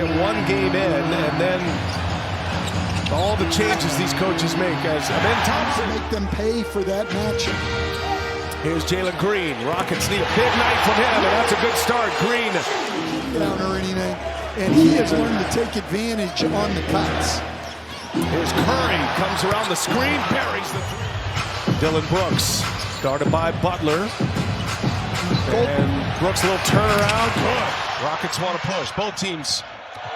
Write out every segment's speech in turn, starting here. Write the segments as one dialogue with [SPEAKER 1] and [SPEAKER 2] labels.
[SPEAKER 1] get one game in, and then all the changes these coaches make. As then Thompson
[SPEAKER 2] make them pay for that matchup.
[SPEAKER 1] Here's Jalen Green. Rockets need a big night from him, and that's a good start. Green
[SPEAKER 2] down or anything, and he has learned to take advantage on the cuts.
[SPEAKER 1] Here's Curry, comes around the screen, buries the three. Dylan Brooks, guarded by Butler. And Brooks, a little turnaround. Good. Rockets want to push. Both teams.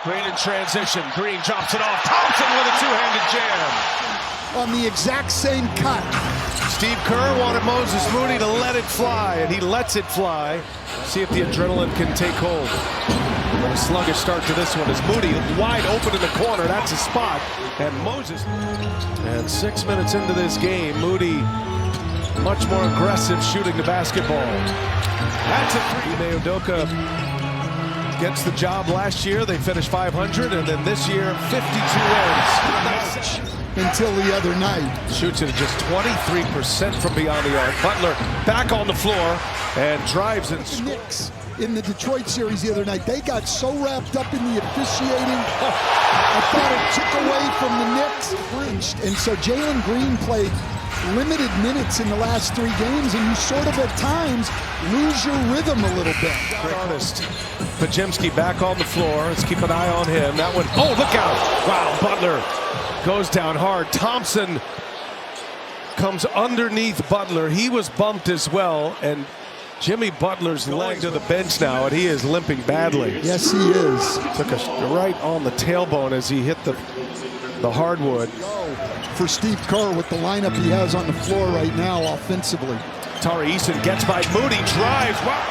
[SPEAKER 1] Green in transition. Green drops it off. Thompson with a two-handed jam.
[SPEAKER 2] On the exact same cut.
[SPEAKER 1] Steve Kerr wanted Moses Moody to let it fly, and he lets it fly. See if the adrenaline can take hold. A sluggish start to this one as Moody wide open in the corner. That's a spot. And Moses. And 6 minutes into this game, Moody much more aggressive shooting the basketball. That's a three. Ime Udoka gets the job last year. They finished 500, and then this year, 52 wins.
[SPEAKER 2] Until the other night.
[SPEAKER 1] Shoots it at just 23% from beyond the arc. Butler back on the floor and drives and
[SPEAKER 2] the Knicks in the Detroit series the other night, they got so wrapped up in the officiating. I thought it took away from the Knicks. And so Jalen Green played limited minutes in the last 3 games, and you sort of at times lose your rhythm a little bit.
[SPEAKER 1] Honest. Pajemski back on the floor. Let's keep an eye on him. That one. Oh, look out. Wow, Butler goes down hard. Thompson comes underneath Butler. He was bumped as well, and Jimmy Butler's leg to the bench now, and he is limping badly.
[SPEAKER 2] Yes, he is.
[SPEAKER 1] Took a right on the tailbone as he hit the hardwood.
[SPEAKER 2] For Steve Kerr with the lineup he has on the floor right now offensively.
[SPEAKER 1] Tari Eason gets by Moody, drives. Wow.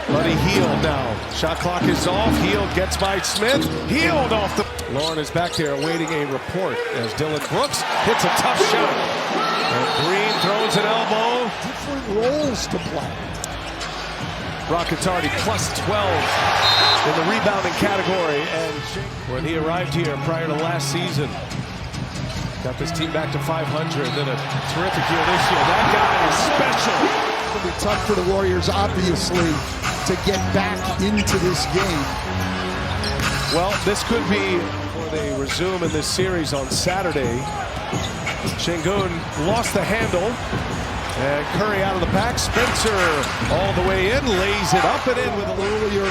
[SPEAKER 1] But he healed now. Shot clock is off. Healed gets by Smith. Healed off the. Lauren is back there awaiting a report as Dylan Brooks hits a tough shot. And Green throws an elbow.
[SPEAKER 2] Different roles to play.
[SPEAKER 1] Rockets already plus 12 in the rebounding category. And when he arrived here prior to last season, got this team back to 500. Then a terrific year this year. That guy is special.
[SPEAKER 2] It'll be tough for the Warriors, obviously, to get back into this game.
[SPEAKER 1] Well, this could be before they resume in this series on Saturday. Şengün lost the handle. And Curry out of the pack. Spencer all the way in, lays it up and in with a
[SPEAKER 2] earlier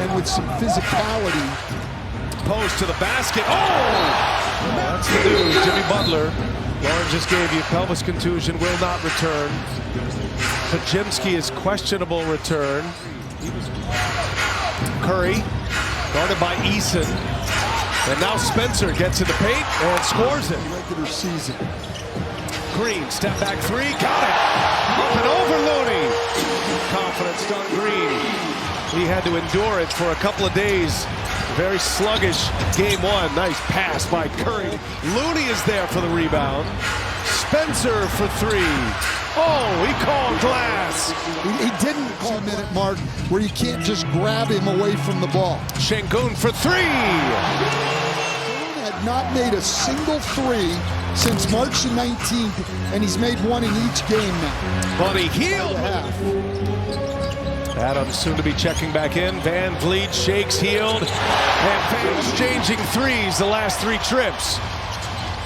[SPEAKER 2] and with some physicality.
[SPEAKER 1] Post to the basket. Oh! That's the news. Jimmy Butler. Lauren just gave you pelvis contusion, will not return. Pajemski is questionable return. Curry guarded by Eason. And now Spencer gets in the paint and scores it.
[SPEAKER 2] Regular season.
[SPEAKER 1] Green, step back three, got it. Up and over Looney. Confidence on Green. He had to endure it for a couple of days. Very sluggish game one. Nice pass by Curry. Looney is there for the rebound. Spencer for three. Oh, he called glass.
[SPEAKER 2] He didn't call a minute mark where you can't just grab him away from the ball.
[SPEAKER 1] Şengün for three.
[SPEAKER 2] Had not made a single three since March 19th, and he's made one in each game now.
[SPEAKER 1] But he healed. Adams soon to be checking back in. Van Vliet shakes, healed, and Van exchanging threes the last 3 trips.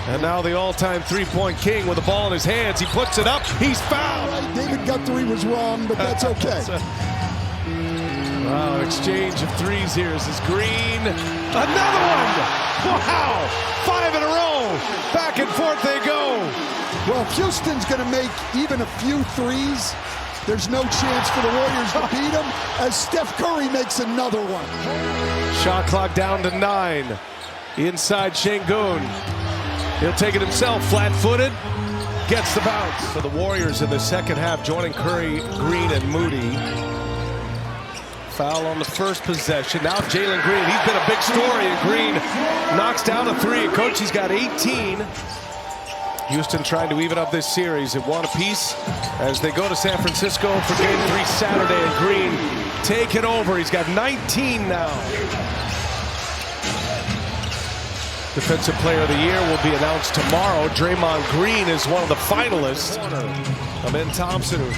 [SPEAKER 1] And now the all-time three-point king with the ball in his hands. He puts it up. He's fouled.
[SPEAKER 2] David Guthrie was wrong, but that's okay.
[SPEAKER 1] Wow, an exchange of threes here. This is Green. Another one. Wow, 5 in a row. Back and forth they go.
[SPEAKER 2] Well, if Houston's going to make even a few threes, there's no chance for the Warriors to beat them as Steph Curry makes another one.
[SPEAKER 1] Shot clock down to 9. Inside Şengün. He'll take it himself, flat-footed, gets the bounce. For the Warriors in the second half, joining Curry, Green, and Moody. Foul on the first possession. Now Jalen Green, he's been a big story, and Green knocks down a 3. Coach, he's got 18. Houston trying to even up this series at 1 apiece as they go to San Francisco for game 3 Saturday, and Green taking over. He's got 19 now. Defensive Player of the Year will be announced tomorrow. Draymond Green is one of the finalists. Amin Thompson, who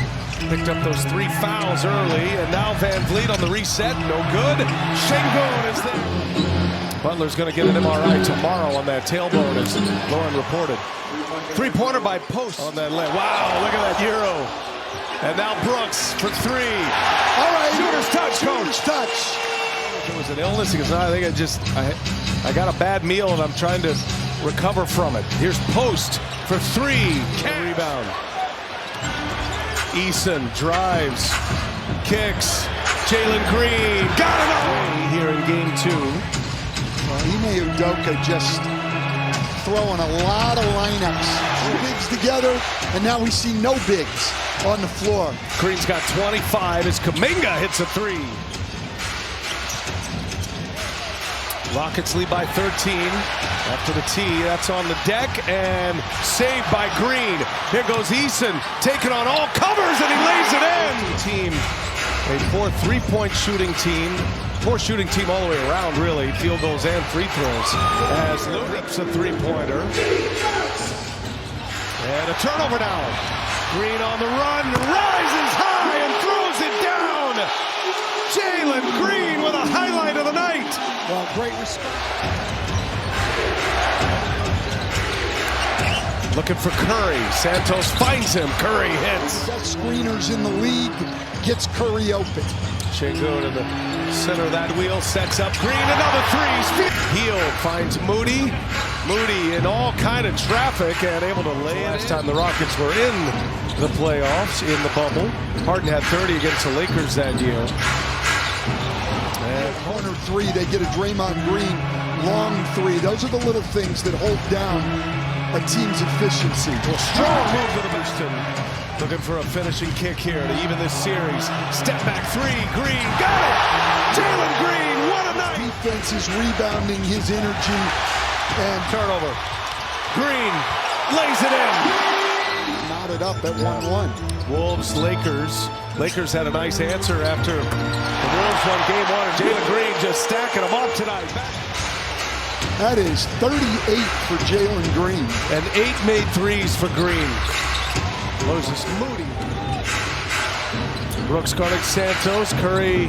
[SPEAKER 1] picked up those 3 fouls early, and now Van Vliet on the reset, no good. Şengün is there. Butler's going to get an MRI tomorrow on that tailbone, as Lauren reported. Three-pointer by Post on that leg. Wow, look at that Euro. And now Brooks for 3.
[SPEAKER 2] All right.
[SPEAKER 1] Shooter's touch,
[SPEAKER 2] Shooter's
[SPEAKER 1] coach.
[SPEAKER 2] touch.
[SPEAKER 1] It was an illness. He goes, no, I think I got a bad meal and I'm trying to recover from it. Here's Post for 3. Rebound. Eason drives, kicks. Jalen Green got it away here in game 2.
[SPEAKER 2] Ime Udoka just throwing a lot of lineups. 2 bigs together, and now we see no bigs on the floor.
[SPEAKER 1] Green's got 25 as Kuminga hits a 3. Rockets lead by 13 after the tee. That's on the deck and saved by Green. Here goes Eason, taking on all comers, and he lays it in. Team, a poor 3-point shooting team. Poor shooting team all the way around, really. Field goals and free throws. As Lou rips a 3-pointer. And a turnover now. Green on the run, rises high and throws it down. Jalen Green with a highlight of the night.
[SPEAKER 2] Well, great respect.
[SPEAKER 1] Looking for Curry. Santos finds him. Curry hits.
[SPEAKER 2] Best screeners in the league, gets Curry open.
[SPEAKER 1] Şengün in the center of that wheel, sets up Green, another 3. Heel finds Moody. Moody in all kind of traffic and able to lay it. Last time the Rockets were in the playoffs, in the bubble. Harden had 30 against the Lakers that year.
[SPEAKER 2] And corner 3, they get a Draymond Green long 3. Those are the little things that hold down a team's efficiency.
[SPEAKER 1] Well, strong move to the Houston. Looking for a finishing kick here to even this series. Step back 3, Green, got it! Jalen Green, what a night!
[SPEAKER 2] Defense is rebounding his energy, and
[SPEAKER 1] Turnover. Green lays it in.
[SPEAKER 2] knotted up at 1-1.
[SPEAKER 1] Wolves, Lakers. Lakers had a nice answer after the Wolves won game 1, and Jalen Green just stacking them up tonight.
[SPEAKER 2] That is 38 for Jalen Green.
[SPEAKER 1] And 8 made 3s for Green. Moses Moody. Brooks guarding Santos, Curry.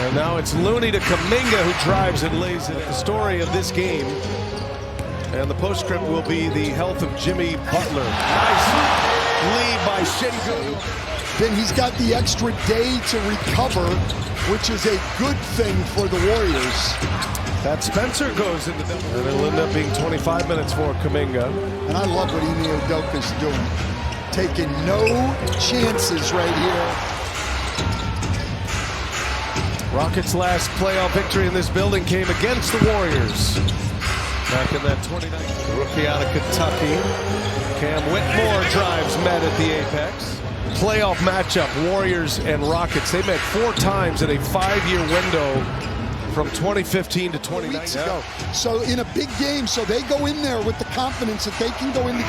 [SPEAKER 1] And now it's Looney to Kuminga, who drives and lays it. The story of this game, and the postscript will be the health of Jimmy Butler. Nice lead by Şengün.
[SPEAKER 2] Then he's got the extra day to recover, which is a good thing for the Warriors.
[SPEAKER 1] That Spencer goes into the... And it'll end up being 25 minutes for Kuminga.
[SPEAKER 2] And I love what Ime Udoka's doing. Taking no chances right here.
[SPEAKER 1] Rockets' last playoff victory in this building came against the Warriors. Back in that 29th. Rookie out of Kentucky. Cam Whitmore drives met at the apex. Playoff matchup, Warriors and Rockets. They met 4 times in a 5-year window from 2015 to 2019.
[SPEAKER 2] So in a big game, so they go in there with the confidence that they can go into